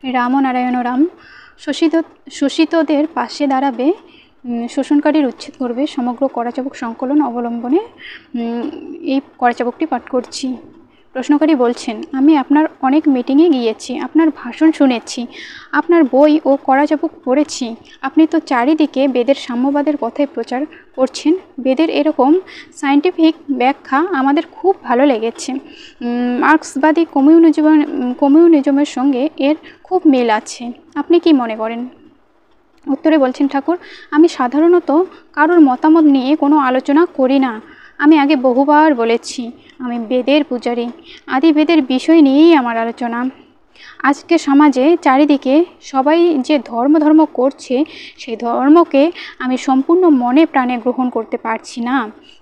রামনারায়ণ রাম শোষিতদের পাশে দাঁড়াবে, শোষণকারীর উচ্ছেদ করবে, সমগ্র কড়াচাবুক সংকলন অবলম্বনে এই কড়াচাবুকটি পাঠ করছি। প্রশ্নকারী বলছেন, আমি আপনার অনেক মিটিংয়ে গিয়েছি, আপনার ভাষণ শুনেছি, আপনার বই ও কড়াচাবুক পড়েছি। আপনি তো চারিদিকে বেদের সাম্যবাদের কথাই প্রচার করছেন। বেদের এরকম সায়েন্টিফিক ব্যাখ্যা আমাদের খুব ভালো লেগেছে। মার্ক্সবাদী কমিউনিজমের সঙ্গে এর খুব মিল আছে। আপনি কি মনে করেন? উত্তরে বলছেন ঠাকুর, আমি সাধারণত কারোর মতামত নিয়ে কোনো আলোচনা করি না। আমি আগে বহুবার বলেছি, আমি বেদের পূজারী। আদি বেদের বিষয় নিয়েই আমার আলোচনা। আজকে সমাজে চারিদিকে সবাই যে ধর্ম করছে, সেই ধর্মকে আমি সম্পূর্ণ মনে প্রাণে গ্রহণ করতে পারছি না।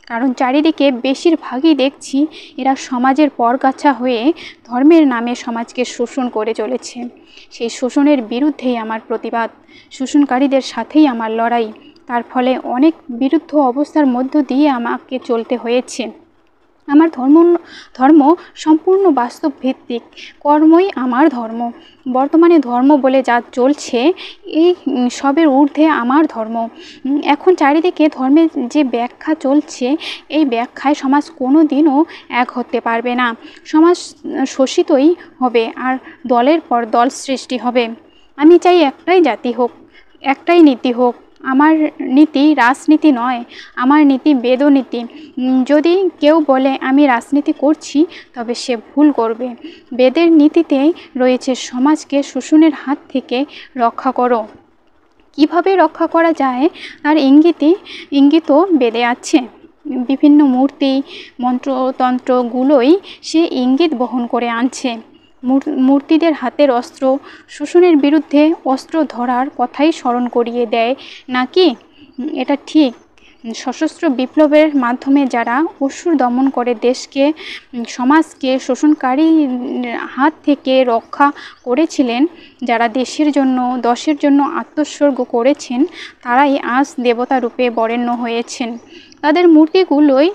কারণ চারিদিকে বেশিরভাগই দেখছি এরা সমাজের পরগাছা হয়ে ধর্মের নামে সমাজকে শোষণ করে চলেছে। সেই শোষণের বিরুদ্ধেই আমার প্রতিবাদ, শোষণকারীদের সাথেই আমার লড়াই। তার ফলে অনেক বিরুদ্ধ অবস্থার মধ্য দিয়ে আমাকে চলতে হয়েছে। আমার ধর্ম সম্পূর্ণ বাস্তব ভিত্তিক। কর্মই আমার ধর্ম। বর্তমানে ধর্ম বলে যা চলছে, এই সবের ঊর্ধ্বে আমার ধর্ম। এখন চারিদিকে ধর্মের যে ব্যাখ্যা চলছে, এই ব্যাখ্যায় সমাজ কোনো দিনও এক হতে পারবে না। সমাজ শোষিতই হবে, আর দলের পর দল সৃষ্টি হবে। আমি চাই একটাই জাতি হোক, একটাই নীতি হোক। আমার নীতি রাজনীতি নয়, আমার নীতি বেদনীতি। যদি কেউ বলে আমি রাজনীতি করছি, তবে সে ভুল করবে। বেদের নীতিতে রয়েছে সমাজকে শোষণের হাত থেকে রক্ষা করো। কিভাবে রক্ষা করা যায় তার ইঙ্গিতও বেদে আছে। বিভিন্ন মূর্তি মন্ত্রতন্ত্রগুলোই সে ইঙ্গিত বহন করে আনছে। মূর্তিদের হাতের অস্ত্র শোষণের বিরুদ্ধে অস্ত্র ধরার কথাই স্মরণ করিয়ে দেয় নাকি? এটা ঠিক। সশস্ত্র বিপ্লবের মাধ্যমে যারা অসুর দমন করে দেশকে, সমাজকে শোষণকারী হাত থেকে রক্ষা করেছিলেন, যারা দেশের জন্য আত্মোৎসর্গ করেছেন, তারাই আজ দেবতা রূপে বরেণ্য হয়েছেন। তাদের মূর্তিগুলোই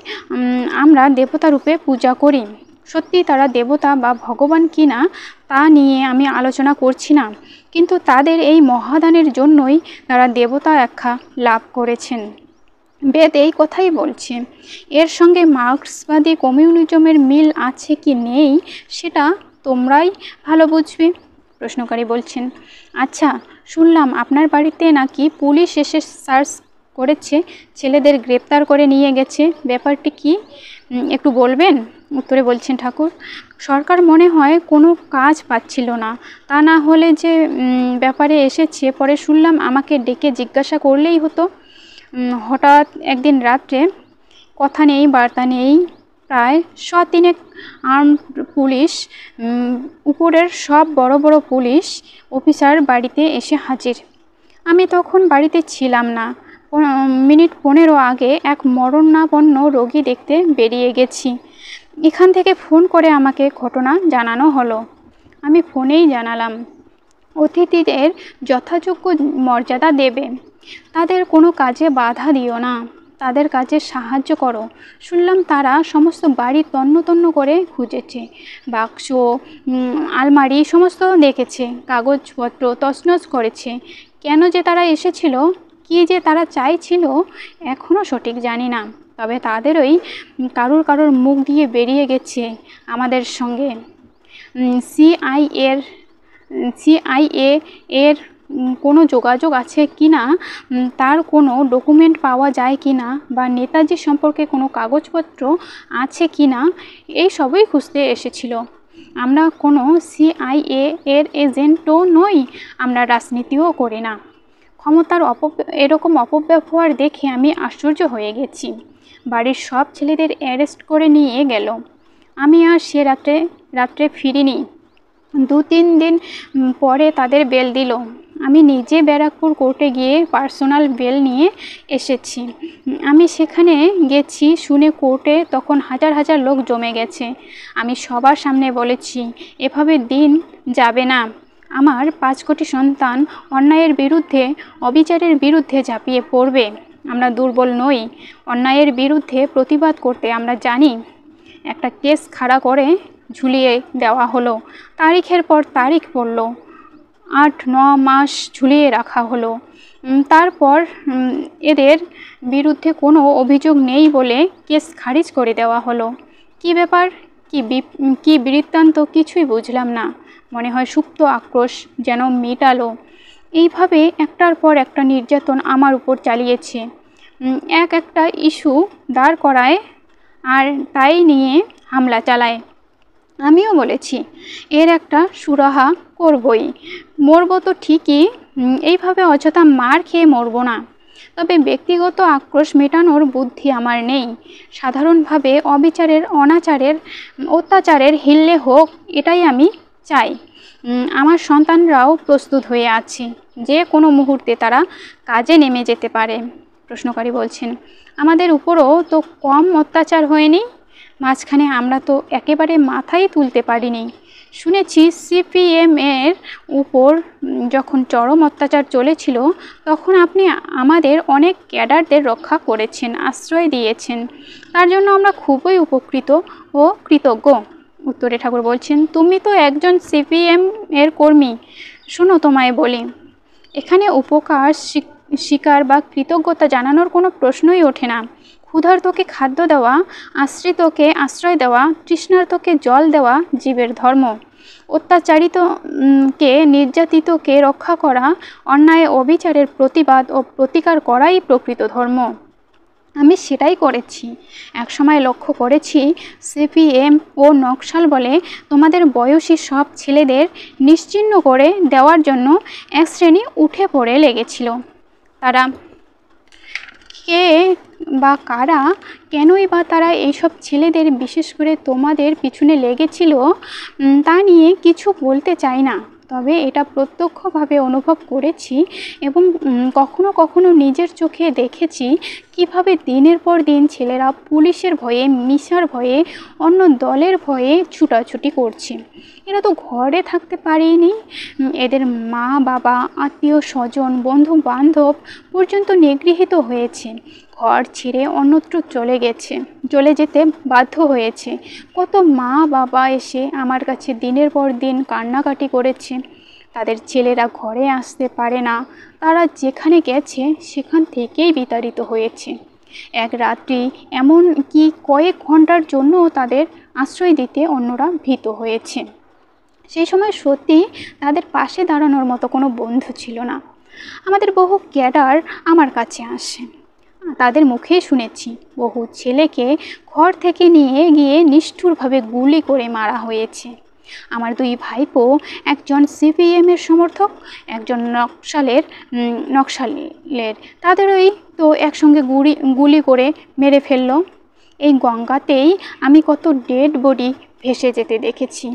আমরা দেবতা রূপে পূজা করি। সত্যি তারা দেবতা বা ভগবান কিনা তা নিয়ে আমি আলোচনা করছি না, কিন্তু তাদের এই মহাদানের জন্যই তারা দেবতা আখ্যা লাভ করেছেন। বেদ এই কথাই বলছে। এর সঙ্গে মার্ক্সবাদী কমিউনিজমের মিল আছে কি নেই, সেটা তোমরাই ভালো বুঝবে। প্রশ্নকারী বলছেন, আচ্ছা, শুনলাম আপনার বাড়িতে নাকি পুলিশ এসে সার্চ করেছে, ছেলেদের গ্রেপ্তার করে নিয়ে গেছে। ব্যাপারটি কি, একটু বলবেন? উত্তরে বলছেন ঠাকুর, সরকার মনে হয় কোনো কাজ পাচ্ছিল না। তা না হলে যে ব্যাপারে এসেছে, পরে শুনলাম আমাকে ডেকে জিজ্ঞাসা করলেই হতো। হঠাৎ একদিন রাত্রে, কথা নেই বার্তা নেই, প্রায় 100-3 আর্মড পুলিশ, উপরের সব বড় বড় পুলিশ অফিসার বাড়িতে এসে হাজির। আমি তখন বাড়িতে ছিলাম না। মিনিট 15 আগে এক মরণাপন্ন রোগী দেখতে বেরিয়ে গেছি। এখান থেকে ফোন করে আমাকে ঘটনা জানানো হলো। আমি ফোনেই জানালাম, অতিথিদের যথাযোগ্য মর্যাদা দেবে, তাদের কোনো কাজে বাধা দিও না, তাদের কাজে সাহায্য করো। শুনলাম তারা সমস্ত বাড়ি তন্ন করে খুঁজেছে, বাক্স, আলমারি সমস্ত দেখেছে, কাগজপত্র তছনছ করেছে। কেন যে তারা এসেছিল, কি যে তারা চাইছিল, এখনও সঠিক জানি না। তবে তাদেরই কারুর মুখ দিয়ে বেরিয়ে গেছে আমাদের সঙ্গে সিআইএ এর কোনো যোগাযোগ আছে কি না, তার কোনো ডকুমেন্ট পাওয়া যায় কি না, বা নেতাজি সম্পর্কে কোনো কাগজপত্র আছে কি না, এই সবই খুঁজতে এসেছিল। আমরা কোনো সিআইএ এর এজেন্টও নই, আমরা রাজনীতিও করি না। ক্ষমতার এরকম অপব্যবহার দেখে আমি আশ্চর্য হয়ে গেছি। বাড়ির সব ছেলেদের অ্যারেস্ট করে নিয়ে গেল। আমি আর সে রাত্রে ফিরিনি। 2-3 দিন পরে তাদের বেল দিল। আমি নিজে ব্যারাকপুর কোর্টে গিয়ে পার্সোনাল বেল নিয়ে এসেছি। আমি সেখানে গেছি শুনে কোর্টে তখন হাজার লোক জমে গেছে। আমি সবার সামনে বলেছি, এভাবে দিন যাবে না। আমার 5 কোটি সন্তান অন্যায়ের বিরুদ্ধে, অবিচারের বিরুদ্ধে ঝাঁপিয়ে পড়বে। আমরা দুর্বল নই। অন্যায়ের বিরুদ্ধে প্রতিবাদ করতে আমরা জানি। একটা কেস খাড়া করে ঝুলিয়ে দেওয়া হলো। তারিখের পর তারিখ পড়ল। 8-9 মাস ঝুলিয়ে রাখা হলো। তারপর এদের বিরুদ্ধে কোনো অভিযোগ নেই বলে কেস খারিজ করে দেওয়া হলো। কী ব্যাপার, কি বৃত্তান্ত কিছুই বুঝলাম না। মনে হয় সুপ্ত আক্রোশ যেন মেটালো। এইভাবে একটার পর একটা নির্যাতন আমার উপর চালিয়েছে। একটা ইস্যু দাঁড় করায় আর তাই নিয়ে হামলা চালায়। আমিও বলেছি এর একটা সুরাহা করবই, মরবো তো ঠিকই, এইভাবে অযথা মার খেয়ে মরবো না। তবে ব্যক্তিগত আক্রোশ মেটানোর বুদ্ধি আমার নেই। সাধারণভাবে অবিচারের, অনাচারের, অত্যাচারের হিল্লে হোক, এটাই আমি চাই। আমার সন্তানরাও প্রস্তুত হয়ে আছে, যে কোনো মুহূর্তে তারা কাজে নেমে যেতে পারে। প্রশ্নকারী বলছেন, আমাদের উপরও তো কম অত্যাচার হয়নি। মাঝখানে আমরা তো একেবারে মাথাই তুলতে পারিনি। শুনেছি সিপিএম এর উপর যখন চরম অত্যাচার চলেছিল তখন আপনি আমাদের অনেক ক্যাডারদের রক্ষা করেছেন, আশ্রয় দিয়েছেন। তার জন্য আমরা খুবই উপকৃত ও কৃতজ্ঞ। উত্তরে ঠাকুর বলছেন, তুমি তো একজন সিপিএম এর কর্মী। শোনো, তোমায় বলি, এখানে উপকার স্বীকার বা কৃতজ্ঞতা জানানোর কোনো প্রশ্নই ওঠে না। ক্ষুধার্তকে খাদ্য দেওয়া, আশ্রিতকে আশ্রয় দেওয়া, তৃষ্ণার্তকে জল দেওয়া জীবের ধর্ম। অত্যাচারিতকে, নির্যাতিতকে রক্ষা করা, অন্যায় অবিচারের প্রতিবাদ ও প্রতিকার করাই প্রকৃত ধর্ম। আমি সেটাই করেছি। একসময় লক্ষ্য করেছি সিপিএম ও নকশাল বলে তোমাদের বয়সী সব ছেলেদের নিশ্চিহ্ন করে দেওয়ার জন্য এক শ্রেণী উঠে পড়ে লেগেছিল। তারা কে বা কারা, কেনই বা তারা এইসব ছেলেদের, বিশেষ করে তোমাদের পিছনে লেগেছিল তা নিয়ে কিছু বলতে চাই না। তবে এটা প্রত্যক্ষভাবে অনুভব করেছি এবং কখনো কখনো নিজের চোখে দেখেছি কিভাবে দিনের পর দিন ছেলেরা পুলিশের ভয়ে, মিশার ভয়ে, অন্য দলের ভয়ে ছুটাছুটি করছে। এরা তো ঘরে থাকতে পারেনি। এদের মা বাবা, আত্মীয় স্বজন, বন্ধু বান্ধব পর্যন্ত নিগৃহীত হয়েছে। ঘর ছেড়ে অন্যত্র চলে যেতে বাধ্য হয়েছে। কত মা বাবা এসে আমার কাছে দিনের পর দিন কান্নাকাটি করেছে। তাদের ছেলেরা ঘরে আসতে পারে না। তারা যেখানে গেছে সেখান থেকেই বিতাড়িত হয়েছে। এক রাত্রি, এমন কি কয়েক ঘন্টার জন্য তাদের আশ্রয় দিতে অন্যরা ভীত হয়েছে। সেই সময় সত্যি তাদের পাশে দাঁড়ানোর মতো কোনো বন্ধু ছিল না। আমাদের বহু ক্যাডার আমার কাছে আসে। তাদের মুখেই শুনেছি বহু ছেলেকে ঘর থেকে নিয়ে গিয়ে নিষ্ঠুরভাবে গুলি করে মারা হয়েছে। আমার দুই ভাইপো, একজন সিপিএমের সমর্থক, একজন নকশালের, তাদেরই তো একসঙ্গে গুলি করে মেরে ফেললো। এই গঙ্গাতেই আমি কত ডেড বডি ভেসে যেতে দেখেছি।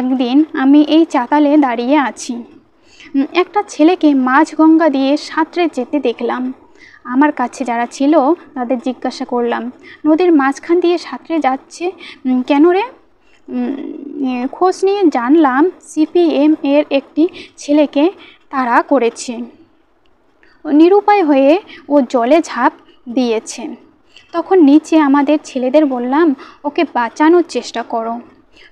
একদিন আমি এই চাতালে দাঁড়িয়ে আছি, একটা ছেলেকে মাঝ গঙ্গা দিয়ে সাঁতরে যেতে দেখলাম। আমার কাছে যারা ছিল তাদের জিজ্ঞাসা করলাম, নদীর মাঝখান দিয়ে সাঁতরে যাচ্ছে কেন রে? খোঁজ নিয়ে জানলাম সিপিএম এর একটি ছেলেকে তাড়া করেছে। নিরুপায় হয়ে ও জলে ঝাঁপ দিয়েছে। তখন নিচে আমাদের ছেলেদের বললাম, ওকে বাঁচানোর চেষ্টা করো।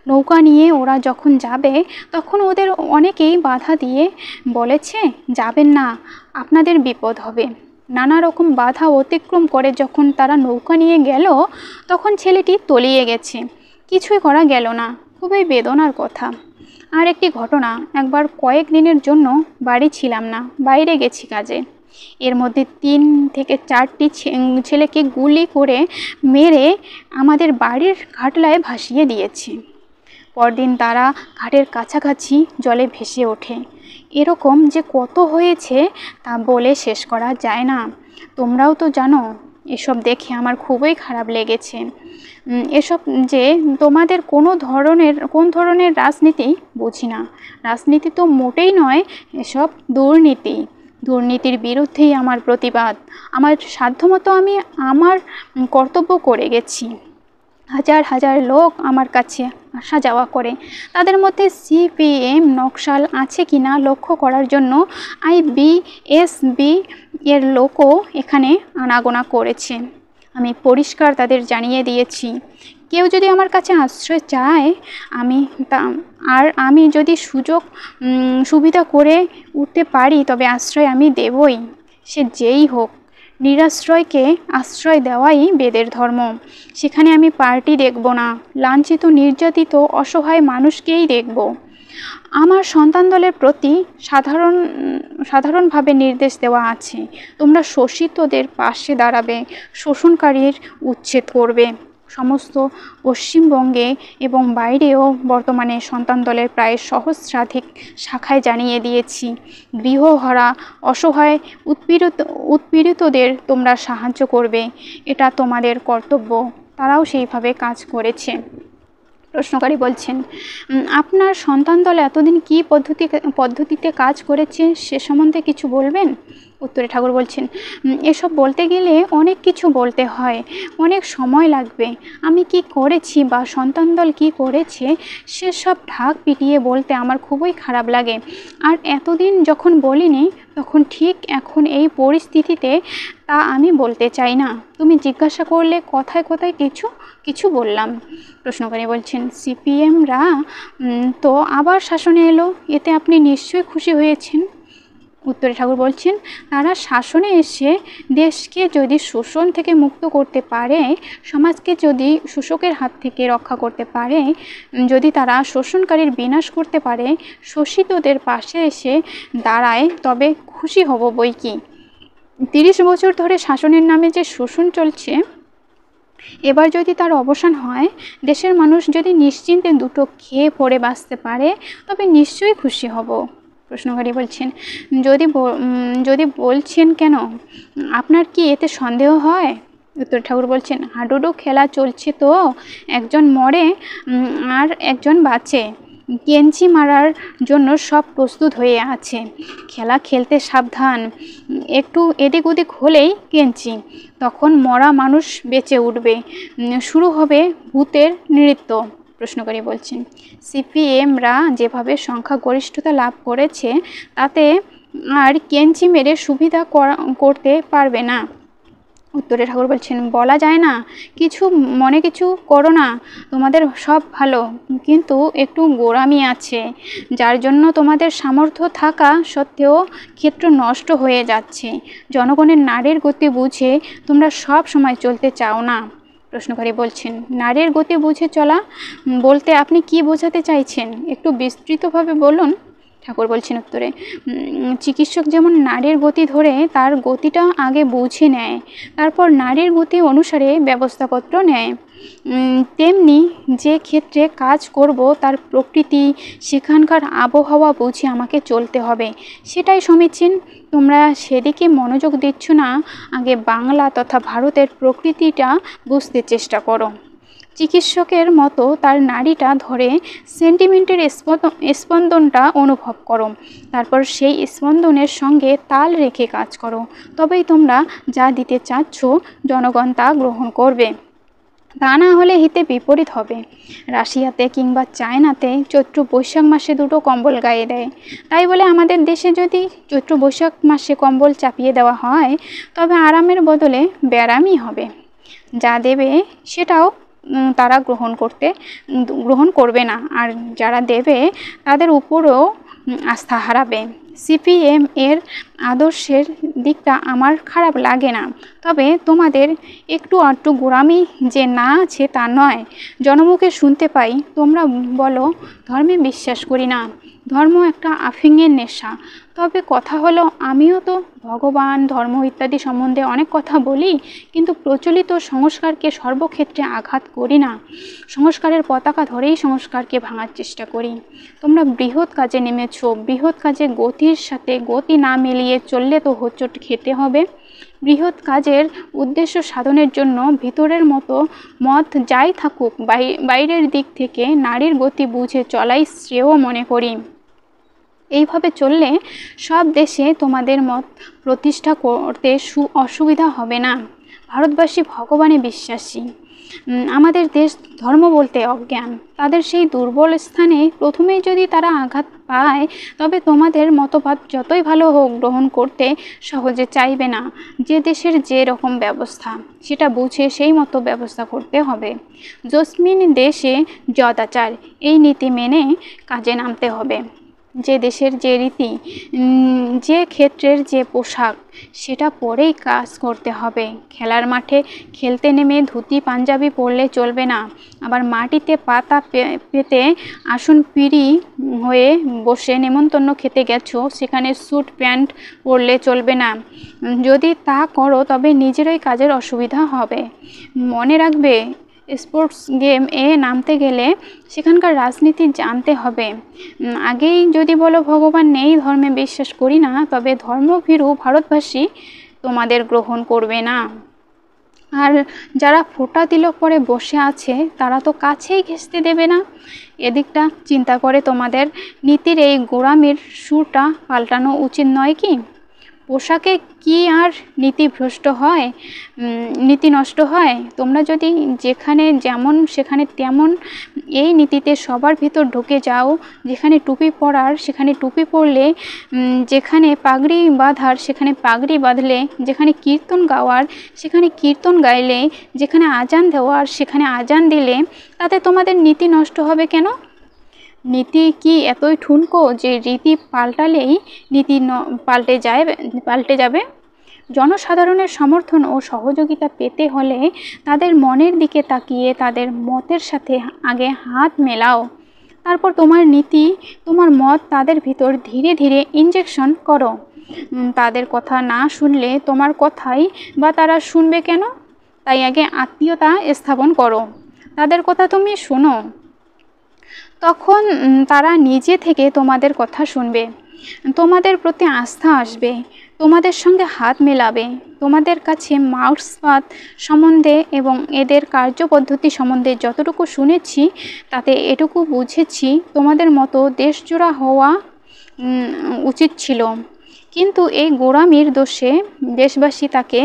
নৌকা নিয়ে ওরা যখন যাবে তখন ওদের অনেকেই বাধা দিয়ে বলেছে, যাবেন না, আপনাদের বিপদ হবে। নানা রকম বাধা অতিক্রম করে যখন তারা নৌকা নিয়ে গেল তখন ছেলেটি তলিয়ে গেছে। কিছুই করা গেল না। খুবই বেদনার কথা। আর একটি ঘটনা, একবার কয়েক দিনের জন্য বাড়ি ছিলাম না, বাইরে গেছি কাজে। এর মধ্যে 3 থেকে 4টি ছেলেকে গুলি করে মেরে আমাদের বাড়ির ঘাটলায় ভাসিয়ে দিয়েছে। পরদিন তারা ঘাটের কাছাকাছি জলে ভেসে ওঠে। এরকম যে কত হয়েছে তা বলে শেষ করা যায় না। তোমরাও তো জানো। এসব দেখে আমার খুবই খারাপ লেগেছে। এসব যে তোমাদের কোন ধরনের রাজনীতি বুঝি না। রাজনীতি তো মোটেই নয়, এসব দুর্নীতি। দুর্নীতির বিরুদ্ধেই আমার প্রতিবাদ। আমার সাধ্যমতো আমি আমার কর্তব্য করে গেছি। হাজার হাজার লোক আমার কাছে আসা যাওয়া করে। তাদের মধ্যে সিপিএম নকশাল আছে কিনা লক্ষ্য করার জন্য আইবিএসবি এর লোকও এখানে আনাগোনা করেছে। আমি পরিষ্কার তাদের জানিয়ে দিয়েছি, কেউ যদি আমার কাছে আশ্রয় চায় আমি যদি সুবিধা করে উঠতে পারি তবে আশ্রয় আমি দেবই, সে যেই হোক। নিরাশ্রয়কে আশ্রয় দেওয়াই বেদের ধর্ম। সেখানে আমি পার্টি দেখব না, লাঞ্ছিত নির্যাতিত অসহায় মানুষকেই দেখব। আমার সন্তান দলের প্রতি সাধারণভাবে নির্দেশ দেওয়া আছে, তোমরা শোষিতদের পাশে দাঁড়াবে, শোষণকারীর উচ্ছেদ করবে। সমস্ত পশ্চিমবঙ্গে এবং বাইরেও বর্তমানে সন্তান দলের প্রায় সহস্রাধিক শাখায় জানিয়ে দিয়েছি, গৃহহারা অসহায় উৎপীড়িতদের তোমরা সাহায্য করবে, এটা তোমাদের কর্তব্য। তারাও সেইভাবে কাজ করেছে। প্রশ্নকারী বলছেন, আপনার সন্তান দল এতদিন কী পদ্ধতিতে কাজ করেছে সে সম্বন্ধে কিছু বলবেন? উত্তরে ঠাকুর বলছেন, এসব বলতে গেলে অনেক কিছু বলতে হয়, অনেক সময় লাগবে। আমি কি করেছি বা সন্তান দল কী করেছে সেসব ঢাক পিটিয়ে বলতে আমার খুবই খারাপ লাগে। আর এতদিন যখন বলিনি তখন ঠিক এখন এই পরিস্থিতিতে তা আমি বলতে চাই না। তুমি জিজ্ঞাসা করলে কথায় কথায় কিছু বললাম। প্রশ্নকারী বলছেন, সিপিএমরা তো আবার শাসনে এলো, এতে আপনি নিশ্চয়ই খুশি হয়েছেন? উত্তরে ঠাকুর বলছেন, তারা শাসনে এসে দেশকে যদি শোষণ থেকে মুক্ত করতে পারে, সমাজকে যদি শোষকের হাত থেকে রক্ষা করতে পারে, যদি তারা শোষণকারীর বিনাশ করতে পারে, শোষিতদের পাশে এসে দাঁড়ায়, তবে খুশি হব বই কি। 30 বছর ধরে শাসনের নামে যে শোষণ চলছে, এবার যদি তার অবসান হয়, দেশের মানুষ যদি নিশ্চিন্তে দুটো খেয়ে পড়ে বাঁচতে পারে, তবে নিশ্চয়ই খুশি হব। প্রশ্নকারী বলছেন, যদি বলছেন কেন, আপনার কি এতে সন্দেহ হয়? উত্তর ঠাকুর বলছেন, হাডুডু খেলা চলছে তো, একজন মরে আর একজন বাঁচে, কেঞ্চি মারার জন্য সব প্রস্তুত হয়ে আছে। খেলা খেলতে সাবধান, একটু এদিক ওদিক হলেই কেঞ্চি, তখন মরা মানুষ বেঁচে উঠবে, শুরু হবে ভূতের নৃত্য। প্রশ্নকারী বলছেন, সিপিএমরা যেভাবে সংখ্যাগরিষ্ঠতা লাভ করেছে তাতে আর কেঞ্চি মেরে সুবিধা করতে পারবে না। উত্তরে ঠাকুর বলছেন, বলা যায় না, কিছু করো না, তোমাদের সব ভালো, কিন্তু একটু গোঁড়ামি আছে, যার জন্য তোমাদের সামর্থ্য থাকা সত্ত্বেও ক্ষেত্র নষ্ট হয়ে যাচ্ছে। জনগণের নাড়ের গতি বুঝে তোমরা সব সময় চলতে চাও না। প্রশ্নকারী বলছেন, নাড়ের গতি বুঝে চলা বলতে আপনি কি বোঝাতে চাইছেন? একটু বিস্তৃতভাবে বলুন। ঠাকুর বলছেন উত্তরে, চিকিৎসক যেমন নাড়ির গতি ধরে তার গতিটা আগে বুঝে নেয়, তারপর নাড়ির গতি অনুসারে ব্যবস্থাপত্র নেয়, তেমনি যে ক্ষেত্রে কাজ করব তার প্রকৃতি, সেখানকার আবহাওয়া বুঝে আমাকে চলতে হবে, সেটাই সমীচীন। তোমরা সেদিকে মনোযোগ দিচ্ছ না, আগে বাংলা তথা ভারতের প্রকৃতিটা বুঝতে চেষ্টা করো। চিকিৎসকের মতো তার নাড়িটা ধরে সেন্টিমেন্টের স্পন্দনটা অনুভব করো, তারপর সেই স্পন্দনের সঙ্গে তাল রেখে কাজ করো, তবেই তোমরা যা দিতে চাচ্ছ জনগণ তা গ্রহণ করবে, তা না হলে হিতে বিপরীত হবে। রাশিয়াতে কিংবা চায়নাতে চৈত্র বৈশাখ মাসে দুটো কম্বল গায়ে দেয়, তাই বলে আমাদের দেশে যদি চৈত্র বৈশাখ মাসে কম্বল চাপিয়ে দেওয়া হয় তবে আরামের বদলে ব্যারামই হবে। যা দেবে সেটাও তারা গ্রহণ করবে না, আর যারা দেবে তাদের উপরও আস্থা হারাবে। সিপিএম এর আদর্শের দিকটা আমার খারাপ লাগে না, তবে তোমাদের একটু আধটু গোঁড়ামি যে না আছে তা নয়। জনমুখে শুনতে পাই তোমরা বলো ধর্মে বিশ্বাস করি না, ধর্ম একটা আফিংয়ের নেশা। তবে কথা হলো, আমিও তো ভগবান, ধর্ম ইত্যাদি সম্বন্ধে অনেক কথা বলি, কিন্তু প্রচলিত সংস্কারকে সর্বক্ষেত্রে আঘাত করি না। সংস্কারের পতাকা ধরেই সংস্কারকে ভাঙার চেষ্টা করি। তোমরা বৃহৎ কাজে নেমেছ, বৃহৎ কাজে গতির সাথে গতি না মিলিয়ে চললে তো হোঁচট খেতে হবে। বৃহৎ কাজের উদ্দেশ্য সাধনের জন্য ভিতরের মতো মত যাই থাকুক, বাইরের দিক থেকে নারীর গতি বুঝে চলাই শ্রেয় মনে করি। এইভাবে চললে সব দেশে তোমাদের মত প্রতিষ্ঠা করতে অসুবিধা হবে না। ভারতবাসী ভগবানে বিশ্বাসী, আমাদের দেশ ধর্ম বলতে অজ্ঞান। তাদের সেই দুর্বল স্থানে প্রথমেই যদি তারা আঘাত পায়, তবে তোমাদের মতবাদ যতই ভালো হোক গ্রহণ করতে সহজে চাইবে না। যে দেশের যে রকম ব্যবস্থা সেটা বুঝে সেই মতো ব্যবস্থা করতে হবে। যস্মিন দেশে যদাচার, এই নীতি মেনে কাজে নামতে হবে। যে দেশের যে রীতি, যে ক্ষেত্রের যে পোশাক, সেটা পরেই কাজ করতে হবে। খেলার মাঠে খেলতে নেমে ধুতি পাঞ্জাবি পরলে চলবে না। আবার মাটিতে পাতা পেতে আসন পিঁড়ি হয়ে বসে নেমন্তন্ন খেতে গেছো, সেখানে স্যুট প্যান্ট পরলে চলবে না। যদি তা করো তবে নিজেরই কাজের অসুবিধা হবে। মনে রাখবে, স্পোর্টস গেম এ নামতে গেলে সেখানকার রাজনীতি জানতে হবে। আগেই যদি বলো ভগবান নেই, ধর্মে বিশ্বাস করি না, তবে ধর্মভীরু ভারতবাসী তোমাদের গ্রহণ করবে না। আর যারা ফোঁটা তিলক পরে বসে আছে তারা তো কাছেই ঘেঁষতে দেবে না। এদিকটা চিন্তা করে তোমাদের নীতির এই গোঁড়ামির সুরটা পাল্টানো উচিত নয় কি? পোশাকে কি আর নীতিভ্রষ্ট হয়, নীতি নষ্ট হয়? তোমরা যদি যেখানে যেমন সেখানে তেমন এই নীতিতে সবার ভিতর ঢুকে যাও, যেখানে টুপি পরার সেখানে টুপি পরলে, যেখানে পাগড়ি বাঁধার সেখানে পাগড়ি বাঁধলে, যেখানে কীর্তন গাওয়ার সেখানে কীর্তন গাইলে, যেখানে আজান দেওয়ার সেখানে আজান দিলে, তাতে তোমাদের নীতি নষ্ট হবে কেন? নীতি কি এতই ঠুনকো যে রীতি পাল্টালেই নীতি পাল্টে যাবে? জনসাধারণের সমর্থন ও সহযোগিতা পেতে হলে তাদের মনের দিকে তাকিয়ে তাদের মতের সাথে আগে হাত মেলাও। তারপর তোমার নীতি, তোমার মত তাদের ভিতর ধীরে ধীরে ইনজেকশন করো। তাদের কথা না শুনলে তোমার কথাই বা তারা শুনবে কেন? তাই আগে আত্মীয়তা স্থাপন করো, তাদের কথা তুমি শোনো। তখন তারা নিজে থেকে তোমাদের কথা শুনবে, তোমাদের প্রতি আস্থা আসবে, তোমাদের সঙ্গে হাত মেলাবে। তোমাদের কাছে মার্ক্সবাদ সম্বন্ধে এবং এদের কার্যপদ্ধতি সম্বন্ধে যতটুকু শুনেছি তাতে এটুকু বুঝেছি, তোমাদের মতো দেশজোড়া হওয়া উচিত ছিল। কিন্তু এই গোঁড়ামির দোষে দেশবাসী তাকে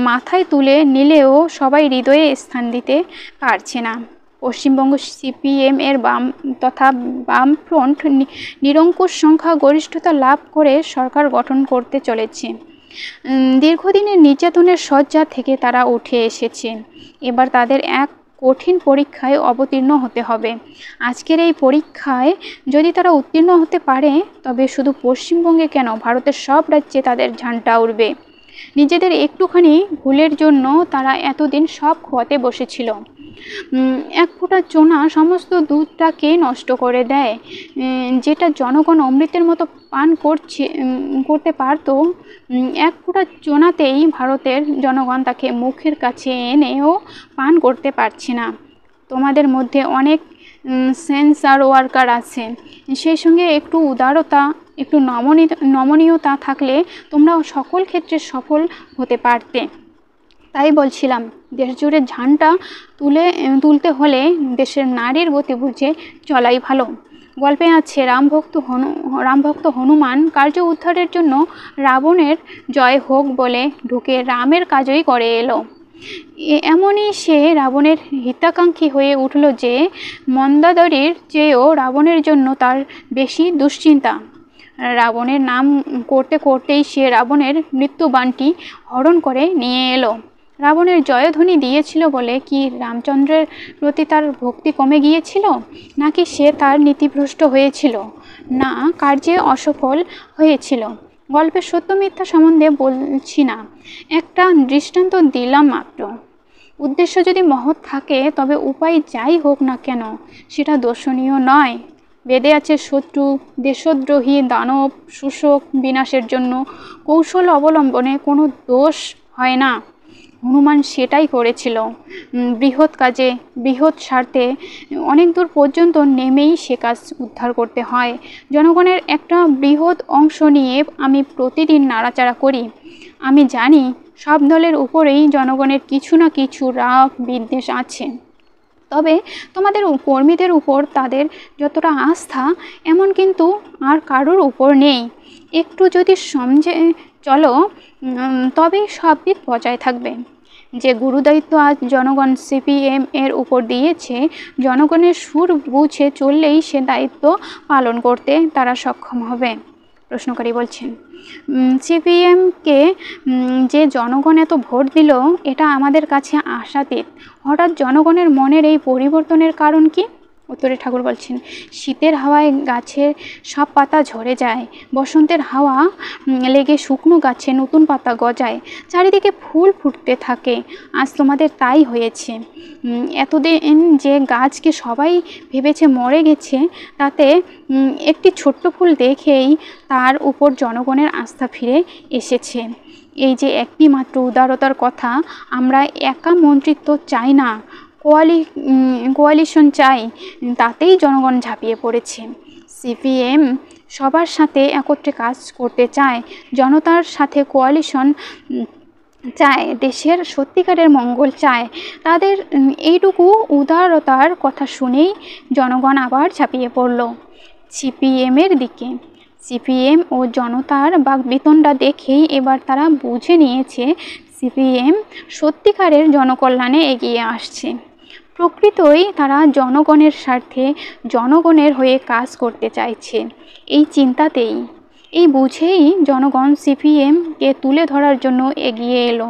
মাথায় তুলে নিলেও সবাই হৃদয়ে স্থান দিতে পারছে না। পশ্চিমবঙ্গ সিপিএম এর বাম তথা বামফ্রন্ট নিরঙ্কুশ সংখ্যা গরিষ্ঠতা লাভ করে সরকার গঠন করতে চলেছে। দীর্ঘদিনের নির্যাতনের শয্যা থেকে তারা উঠে এসেছে। এবার তাদের এক কঠিন পরীক্ষায় অবতীর্ণ হতে হবে। আজকের এই পরীক্ষায় যদি তারা উত্তীর্ণ হতে পারে তবে শুধু পশ্চিমবঙ্গে কেন, ভারতের সব রাজ্যে তাদের ঝান্ডা উড়বে। নিজেদের একটুখানি ভুলের জন্য তারা এতদিন সব খোয়াতে বসেছিল। এক ফোঁটা চোনা সমস্ত দুধটাকে নষ্ট করে দেয়। যেটা জনগণ অমৃতের মতো পান করতে পারত, এক ফোঁটা চোনাতেই ভারতের জনগণ তাকে মুখের কাছে এনেও পান করতে পারছে না। তোমাদের মধ্যে অনেক সেন্সার ওয়ার্কার আছে, সেই সঙ্গে একটু উদারতা, একটু নমনীয়তা থাকলে তোমরা সকল ক্ষেত্রে সফল হতে পারতে। তাই বলছিলাম, দেশ জুড়ে ঝান্ডা তুলতে হলে দেশের নারীর গতি বুঝে চলাই ভালো। গল্পে আছে রামভক্ত হনুমান কার্য উদ্ধারের জন্য রাবণের জয় হোক বলে ঢুকে রামের কাজই করে এলো। এমনই সে রাবণের হিতাকাঙ্ক্ষী হয়ে উঠল যে মন্দাদরীর চেয়েও রাবণের জন্য তার বেশি দুশ্চিন্তা। রাবণের নাম করতে করতেই সে রাবণের মৃত্যুবাণটি হরণ করে নিয়ে এলো। রাবণের জয়ধ্বনি দিয়েছিল বলে কি রামচন্দ্রের প্রতি তার ভক্তি কমে গিয়েছিল, নাকি সে তার নীতিভ্রষ্ট হয়েছিল, না কার্যে অসফল হয়েছিল? গল্পের সত্য মিথ্যা সম্বন্ধে বলছি না, একটা দৃষ্টান্ত দিলাম মাত্র। উদ্দেশ্য যদি মহৎ থাকে তবে উপায় যাই হোক না কেন সেটা দর্শনীয় নয়। বেদে আছে শত্রু, দেশদ্রোহী, দানব, শোষক বিনাশের জন্য কৌশল অবলম্বনে কোনো দোষ হয় না। হনুমান সেটাই করেছিল। বৃহৎ কাজে, বৃহৎ স্বার্থে অনেক দূর পর্যন্ত নেমেই সে কাজ উদ্ধার করতে হয়। জনগণের একটা বৃহৎ অংশ নিয়ে আমি প্রতিদিন নাড়াচাড়া করি। আমি জানি সব দলের উপরেই জনগণের কিছু না কিছু রাগ বিদ্বেষ আছে, তবে তোমাদের কর্মীদের উপর তাদের যতটা আস্থা এমন কিন্তু আর কারোর উপর নেই। একটু যদি সমঝে চলো তবেই সব দিক বজায় থাকবে। যে গুরুদায়িত্ব আজ জনগণ সিপিএম এর উপর দিয়েছে, জনগণের সুর বুঝে চললেই সে দায়িত্ব পালন করতে তারা সক্ষম হবে। প্রশ্নকারী বলছেন, সিপিএমকে যে জনগণ এত ভোট দিল, এটা আমাদের কাছে আশাতীত। হঠাৎ জনগণের মনের এই পরিবর্তনের কারণ কি? উত্তরে ঠাকুর বলছেন, শীতের হাওয়ায় গাছের সব পাতা ঝরে যায়, বসন্তের হাওয়া লেগে শুকনো গাছে নতুন পাতা গজায়, চারিদিকে ফুল ফুটতে থাকে। আজ তোমাদের তাই হয়েছে। এতদিন যে গাছকে সবাই ভেবেছে মরে গেছে, তাতে একটি ছোট্ট ফুল দেখেই তার উপর জনগণের আস্থা ফিরে এসেছে। এই যে একটি মাত্র উদারতার কথা, আমরা একা মন্ত্রিত্ব চাই না, কোয়ালিশন চাই, তাতেই জনগণ ঝাঁপিয়ে পড়েছে। সিপিএম সবার সাথে একত্রে কাজ করতে চায়, জনতার সাথে কোয়ালিশন চায়, দেশের সত্যিকারের মঙ্গল চায়। তাদের এইটুকু উদারতার কথা শুনেই জনগণ আবার ঝাঁপিয়ে পড়ল সিপিএমের দিকে। সিপিএম ও জনতার বাকবিতণ্ডা দেখেই এবার তারা বুঝে নিয়েছে সিপিএম সত্যিকারের জনকল্যাণে এগিয়ে আসছে। প্রকৃতই তারা জনগণের স্বার্থে জনগণের হয়ে কাজ করতে চাইছে। এই চিন্তাতেই, এই বুঝেই জনগণ সিপিএমকে তুলে ধরার জন্য এগিয়ে এলো।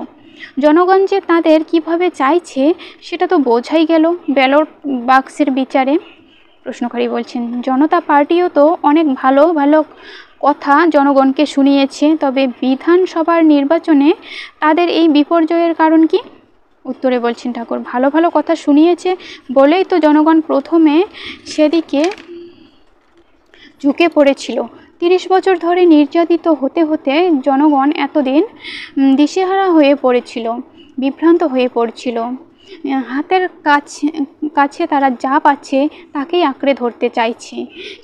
জনগণ যে তাদের কিভাবে চাইছে সেটা তো বোঝাই গেল ব্যালট বাক্সের বিচারে। প্রশ্নকারী বলছেন, জনতা পার্টিও তো অনেক ভালো ভালো কথা জনগণকে শুনিয়েছে, তবে বিধানসভার নির্বাচনে তাদের এই বিপর্যয়ের কারণ কি? উত্তরে বলছেন ঠাকুর, ভালো ভালো কথা শুনিয়েছে বলেই তো জনগণ প্রথমে সেদিকে ঝুঁকে পড়েছিল। 30 বছর ধরে নির্যাতিত হতে হতে জনগণ এতদিন দিশেহারা হয়ে পড়েছিল, বিভ্রান্ত হয়ে পড়ছিল। হাতের কাছে তারা যা পাচ্ছে তাকেই আঁকড়ে ধরতে চাইছে।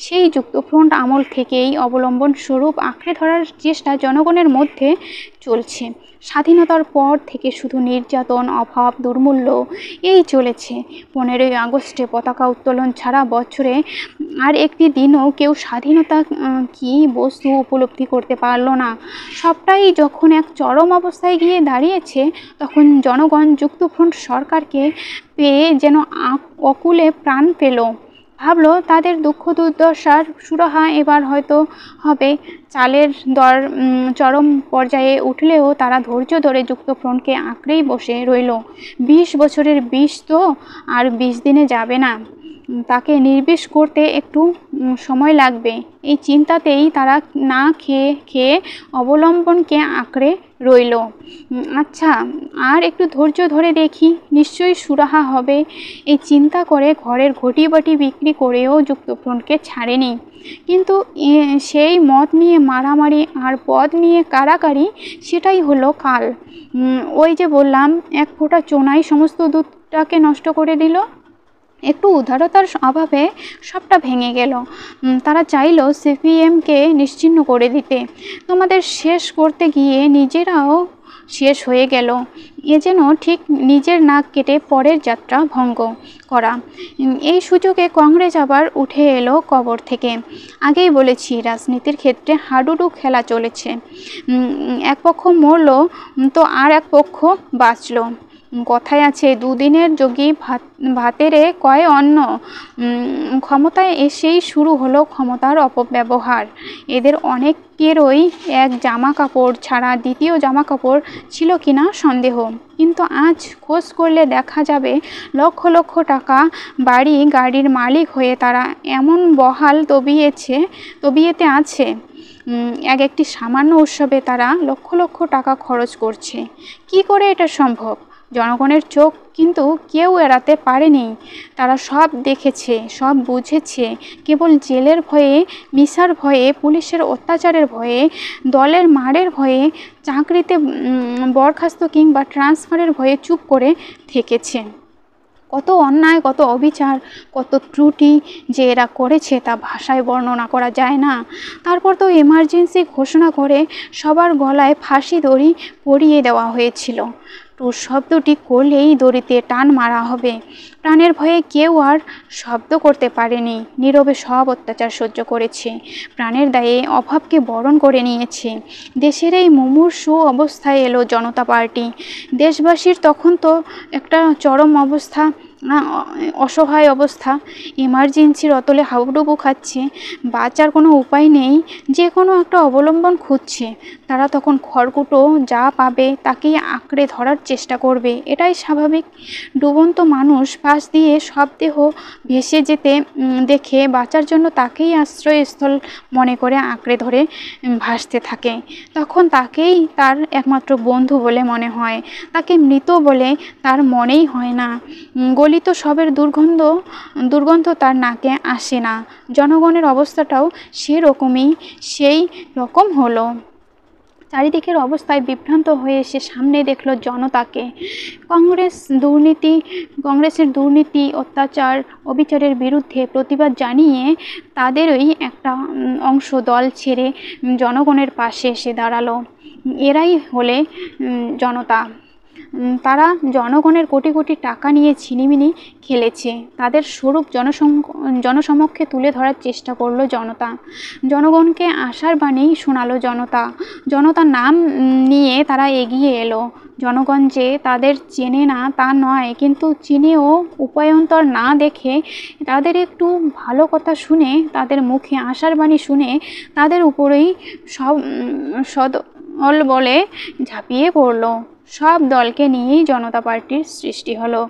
সেই যুক্তফ্রন্ট আমল থেকেই অবলম্বন স্বরূপ আঁকড়ে ধরার চেষ্টা জনগণের মধ্যে চলছে। স্বাধীনতার পর থেকে শুধু নির্যাতন, অভাব, দুর্মূল্য এই চলেছে। 15ই আগস্টে পতাকা উত্তোলন ছাড়া বছরে আর একটি দিনও কেউ স্বাধীনতা কি বস্তু উপলব্ধি করতে পারল না। সবটাই যখন এক চরম অবস্থায় গিয়ে দাঁড়িয়েছে, তখন জনগণ যুক্তফ্রন্ট সরকারকে পেয়ে যেন অকুলে প্রাণ পেল। ভাবলো তাদের দুঃখ দুর্দশার সুরাহা এবার হয়তো হবে। চালের দর চরম পর্যায়ে উঠলেও তারা ধৈর্য ধরে যুক্তফ্রন্টকে আঁকড়েই বসে রইল। 20 বছরের বিষ তো আর 20 দিনে যাবে না, তাকে নির্বিষ করতে একটু সময় লাগবে। এই চিন্তাতেই তারা না খেয়ে অবলম্বনকে আঁকড়ে রইল। আচ্ছা, আর একটু ধৈর্য ধরে দেখি, নিশ্চয়ই সুরাহা হবে। এই চিন্তা করে ঘরের ঘটিবাটি বিক্রি করেও যুক্তফ্রন্টকে ছাড়েনি। কিন্তু সেই মদ নিয়ে মারামারি আর পদ নিয়ে কাড়াকাড়ি, সেটাই হলো কাল। ওই যে বললাম, এক ফোঁটা চোনাই সমস্ত দুধটাকে নষ্ট করে দিল। একটু উদারতার অভাবে সবটা ভেঙে গেল। তারা চাইল সিপিএমকে নিশ্চিহ্ন করে দিতে। তোমাদের শেষ করতে গিয়ে নিজেরাও শেষ হয়ে গেল। এ যেন ঠিক নিজের নাক কেটে পরের যাত্রা ভঙ্গ করা। এই সুযোগে কংগ্রেস আবার উঠে এলো কবর থেকে। আগেই বলেছি, রাজনীতির ক্ষেত্রে হাডুডু খেলা চলেছে। এক পক্ষ মরল তো আর এক পক্ষ বাঁচল। কথায় আছে, দুদিনের যোগী ভাতেরে কয় অন্ন। ক্ষমতায় এসেই শুরু হলো ক্ষমতার অপব্যবহার। এদের অনেকেরই এক জামা কাপড় ছাড়া দ্বিতীয় জামা কাপড় ছিল কিনা সন্দেহ। কিন্তু আজ খোঁজ করলে দেখা যাবে লক্ষ লক্ষ টাকা বাড়ি গাড়ির মালিক হয়ে তারা এমন বহাল তবিয়েতে আছে, একটি সামান্য উৎসবে তারা লক্ষ লক্ষ টাকা খরচ করছে। কি করে এটা সম্ভব? জনগণের চোখ কিন্তু কেউ এড়াতে পারেনি। তারা সব দেখেছে, সব বুঝেছে। কেবল জেলের ভয়ে, মিশার ভয়ে, পুলিশের অত্যাচারের ভয়ে, দলের মারের ভয়ে, চাকরিতে বরখাস্ত কিংবা ট্রান্সফারের ভয়ে চুপ করে থেকেছে। কত অন্যায়, কত অবিচার, কত ত্রুটি যে এরা করেছে তা ভাষায় বর্ণনা করা যায় না। তারপর তো এমার্জেন্সি ঘোষণা করে সবার গলায় ফাঁসি দড়ি পরিয়ে দেওয়া হয়েছিল। টুস শব্দটি করলেই দড়িতে টান মারা হবে। প্রাণের ভয়ে কেউ আর শব্দ করতে পারেনি, নীরবে সব অত্যাচার সহ্য করেছে, প্রাণের দায়ে অভাবকে বরণ করে নিয়েছে। দেশের এই মুমূর্ষু অবস্থায় এলো জনতা পার্টি। দেশবাসীর তখন তো একটা চরম অবস্থা, অসহায় অবস্থা, ইমার্জেন্সির অতলে হাবুডুবু খাচ্ছে, বাঁচার কোনো উপায় নেই, যে কোনো একটা অবলম্বন খুঁজছে। তারা তখন খড়কুটো যা পাবে তাকেই আঁকড়ে ধরার চেষ্টা করবে, এটাই স্বাভাবিক। ডুবন্ত মানুষ পাশ দিয়ে সব দেহ ভেসে যেতে দেখে বাঁচার জন্য তাকেই আশ্রয়স্থল মনে করে আঁকড়ে ধরে ভাসতে থাকে। তখন তাকেই তার একমাত্র বন্ধু বলে মনে হয়, তাকে মৃত বলে তার মনেই হয় না। গলিত শবের দুর্গন্ধ তার নাকে আসে না। জনগণের অবস্থাটাও সেই রকম হলো। চারিদিকের অবস্থায় বিভ্রান্ত হয়ে সে সামনে দেখল জনতাকে। কংগ্রেসের দুর্নীতি, অত্যাচার, অবিচারের বিরুদ্ধে প্রতিবাদ জানিয়ে তাদেরই একটা অংশ দল ছেড়ে জনগণের পাশে এসে দাঁড়ালো। এরাই হলে জনতা। তারা জনগণের কোটি কোটি টাকা নিয়ে ছিনিমিনি খেলেছে, তাদের স্বরূপ জনসমক্ষে তুলে ধরার চেষ্টা করলো জনতা। জনগণকে আশার বাণী শোনালো জনতা। জনতার নাম নিয়ে তারা এগিয়ে এলো। জনগণ যে তাদের চেনে না তা নয়, কিন্তু চিনেও উপায়ন্তর না দেখে তাদের একটু ভালো কথা শুনে, তাদের মুখে আশার বাণী শুনে তাদের উপরেই সদল বলে ঝাঁপিয়ে পড়লো। সব দলকে নিয়েই জনতা পার্টির সৃষ্টি হলো।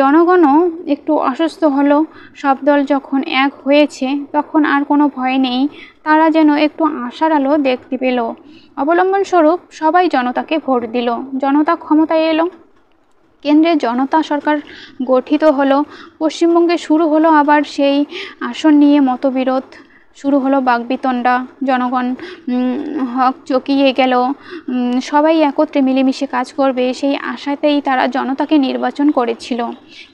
জনগণও একটু অসুস্থ হলো। সব দল যখন এক হয়েছে তখন আর কোনো ভয় নেই, তারা যেন একটু আশার আলো দেখতে পেল। অবলম্বনস্বরূপ সবাই জনতাকে ভোট দিল। জনতা ক্ষমতায় এলো। কেন্দ্রে জনতা সরকার গঠিত হলো। পশ্চিমবঙ্গে শুরু হলো আবার সেই আসন নিয়ে মতবিরোধ, শুরু হলো বাকবিতণ্ডা। জনগণ হক চকিয়ে গেল। সবাই একত্রে মিলেমিশে কাজ করবে সেই আশাতেই তারা জনতাকে নির্বাচন করেছিল।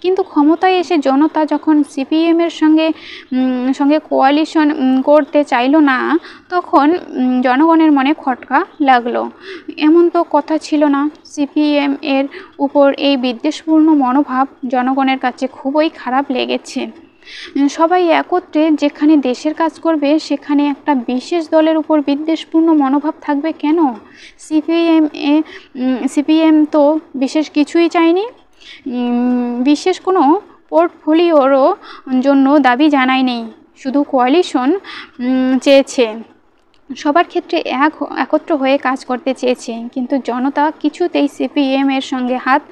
কিন্তু ক্ষমতায় এসে জনতা যখন সিপিএমের সঙ্গে কোয়ালিশন করতে চাইল না, তখন জনগণের মনে খটকা লাগলো। এমন তো কথা ছিল না। সিপিএম এর উপর এই বিদ্বেষপূর্ণ মনোভাব জনগণের কাছে খুবই খারাপ লেগেছে। সবাই একত্রে যেখানে দেশের কাজ করবে সেখানে একটা বিশেষ দলের উপর বিদ্বেষপূর্ণ মনোভাব থাকবে কেন? সিপিএম তো বিশেষ কিছুই চায়নি, বিশেষ কোনো পোর্টফোলিওরও জন্য দাবি জানায়নি, শুধু কোয়ালিশন চেয়েছে, সবার ক্ষেত্রে একত্র হয়ে কাজ করতে চেয়েছে। কিন্তু জনতা কিছুতেই সিপিএম এর সঙ্গে হাত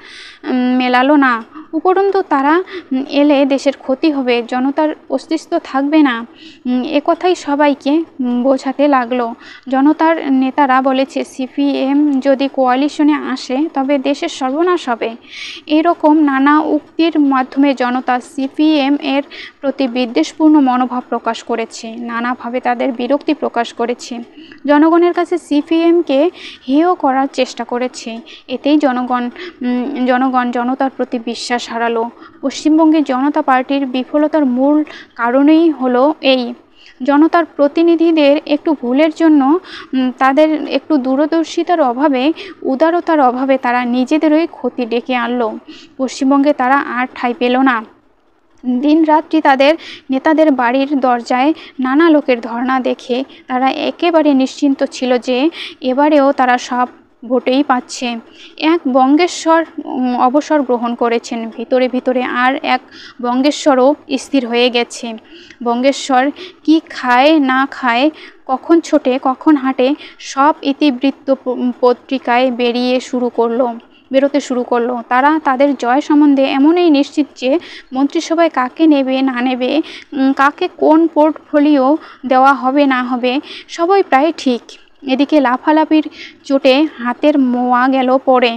মেলালো না। উপরন্তু তারা এলে দেশের ক্ষতি হবে, জনতার অস্তিত্ব থাকবে না, একথাই সবাইকে বোঝাতে লাগলো। জনতার নেতারা বলেছে সিপিএম যদি কোয়ালিশনে আসে তবে দেশের সর্বনাশ হবে। এরকম নানা উক্তির মাধ্যমে জনতা সিপিএম এর প্রতি বিদ্বেষপূর্ণ মনোভাব প্রকাশ করেছে, নানাভাবে তাদের বিরক্তি প্রকাশ করেছে। জনগণের কাছে সিপিএমকে হেয় করার চেষ্টা করেছে। এতেই জনতার প্রতি বিশ্বাস হারালো। পশ্চিমবঙ্গে জনতা পার্টির বিফলতার মূল কারণেই হলো এই। জনতার প্রতিনিধিদের একটু ভুলের জন্য, তাদের একটু দূরদর্শিতার অভাবে, উদারতার অভাবে তারা নিজেদেরই ক্ষতি ডেকে আনলো। পশ্চিমবঙ্গে তারা আর ঠাঁই পেল না। দিনরাত্রি তাদের নেতাদের বাড়ির দরজায় নানা লোকের ধর্ণা দেখে তারা একেবারে নিশ্চিন্ত ছিল যে এবারেও তারা সব ভোটেই পাচ্ছে। এক বঙ্গেশ্বর অবসর গ্রহণ করেছেন, ভিতরে ভিতরে আর এক বঙ্গেশ্বরও স্থির হয়ে গেছে। বঙ্গেশ্বর কি খায় না খায়, কখন ছোটে কখন হাঁটে, সব ইতিবৃত্ত পত্রিকায় বেরোতে শুরু করলো। তারা তাদের জয় সম্বন্ধে এমনই নিশ্চিত যে মন্ত্রিসভায় কাকে নেবে না নেবে, কাকে কোন পোর্টফোলিও দেওয়া হবে না হবে, সবই প্রায় ঠিক। এদিকে লাফালাফির চোটে হাতের মোয়া গেল পড়ে,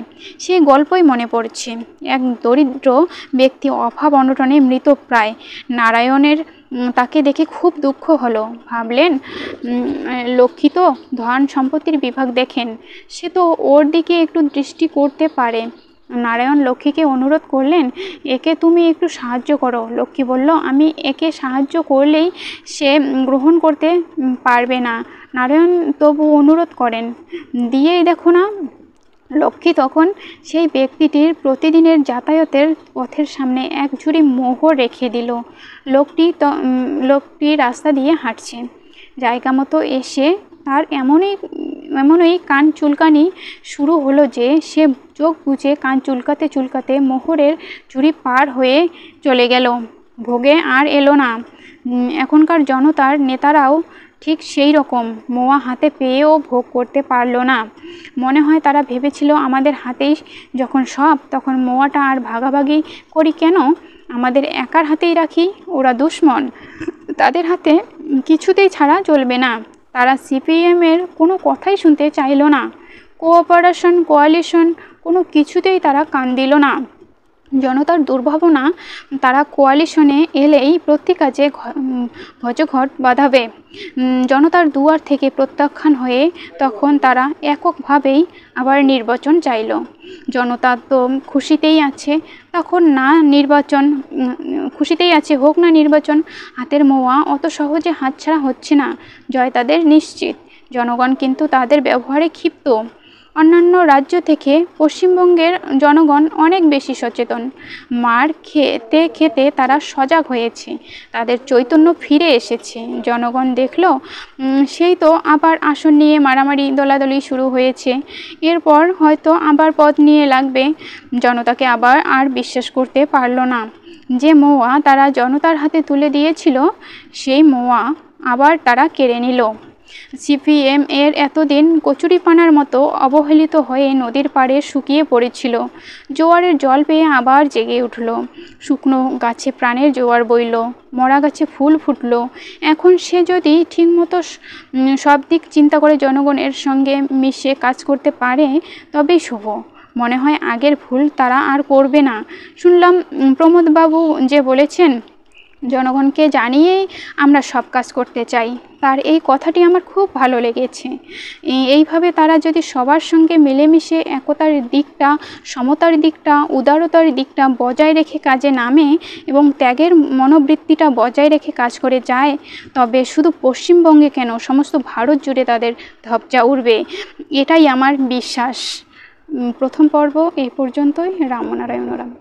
সেই গল্পই মনে পড়ছে। এক দরিদ্র ব্যক্তি অভাব অনটনে মৃতপ্রায়। নারায়ণের তাকে দেখে খুব দুঃখ হলো। ভাবলেন লক্ষ্মী তো ধন সম্পত্তির বিভাগ দেখেন, সে তো ওর দিকে একটু দৃষ্টি করতে পারে। নারায়ণ লক্ষ্মীকে অনুরোধ করলেন, একে তুমি একটু সাহায্য করো। লক্ষ্মী বলল, আমি একে সাহায্য করলেই সে গ্রহণ করতে পারবে না। নারায়ণ তবু অনুরোধ করেন, দিয়েই দেখো না। লক্ষ্মী তখন সেই ব্যক্তিটির প্রতিদিনের যাতায়াতের পথের সামনে এক ঝুড়ি মোহর রেখে দিল। লোকটি রাস্তা দিয়ে হাঁটছে, জায়গা মতো এসে তার এমনই কান চুলকানি শুরু হলো যে সে চোখ বুজে কান চুলকাতে চুলকাতে মোহরের ঝুড়ি পার হয়ে চলে গেল। ভোগে আর এলো না। এখনকার জনতার নেতারাও ঠিক সেই রকম, মোয়া হাতে পেয়েও ভোগ করতে পারল না। মনে হয় তারা ভেবেছিল আমাদের হাতেই যখন সব, তখন মোয়াটা আর ভাগাভাগি করি কেন, আমাদের একার হাতেই রাখি। ওরা দুশ্মন, তাদের হাতে কিছুতেই ছাড়া চলবে না। তারা সিপিএমের কোনো কথাই শুনতে চাইল না। কোঅপারেশন, কোয়ালিশন কোনো কিছুতেই তারা কান দিল না। জনতার দুর্ভাবনা, তারা কোয়ালিশনে এলেই প্রতি কাজে ঘচঘট বাঁধাবে। জনতার দুয়ার থেকে প্রত্যাখ্যান হয়ে তখন তারা এককভাবেই আবার নির্বাচন চাইল। জনতা তো খুশিতেই আছে, তখন না নির্বাচন, খুশিতেই আছে, হোক না নির্বাচন। হাতের মোয়া অত সহজে হাতছাড়া হচ্ছে না, জয় তাদের নিশ্চিত। জনগণ কিন্তু তাদের ব্যবহারে ক্ষিপ্ত। অন্যান্য রাজ্য থেকে পশ্চিমবঙ্গের জনগণ অনেক বেশি সচেতন। মার খেতে খেতে তারা সজাগ হয়েছে, তাদের চৈতন্য ফিরে এসেছে। জনগণ দেখল সেই তো আবার আসন নিয়ে মারামারি দলাদলি শুরু হয়েছে, এরপর হয়তো আবার পদ নিয়ে লাগবে। জনতাকে আবার আর বিশ্বাস করতে পারল না। যে মোয়া তারা জনতার হাতে তুলে দিয়েছিল, সেই মোয়া আবার তারা কেড়ে নিল। সিপিএম এর এতদিন কচুরিপানার মতো অবহেলিত হয়ে নদীর পাড়ে শুকিয়ে পড়েছিল, জোয়ারের জল পেয়ে আবার জেগে উঠল। শুকনো গাছে প্রাণের জোয়ার বইল, মরা গাছে ফুল ফুটল। এখন সে যদি ঠিকমতো সব দিক চিন্তা করে জনগণের সঙ্গে মিশে কাজ করতে পারে, তবেই শুভ। মনে হয় আগের ভুল তারা আর করবে না। শুনলাম প্রমোদবাবু যে বলেছেন, জনগণকে জানিয়েই আমরা সব কাজ করতে চাই। তার এই কথাটি আমার খুব ভালো লেগেছে। এইভাবে তারা যদি সবার সঙ্গে মিলেমিশে একতার দিকটা, সমতার দিকটা, উদারতার দিকটা বজায় রেখে কাজে নামে এবং ত্যাগের মনোবৃত্তিটা বজায় রেখে কাজ করে যায়, তবে শুধু পশ্চিমবঙ্গে কেন, সমস্ত ভারত জুড়ে তাদের ধবজা উঠবে, এটাই আমার বিশ্বাস। প্রথম পর্ব এই পর্যন্তই। রাম নারায়ণ রাম।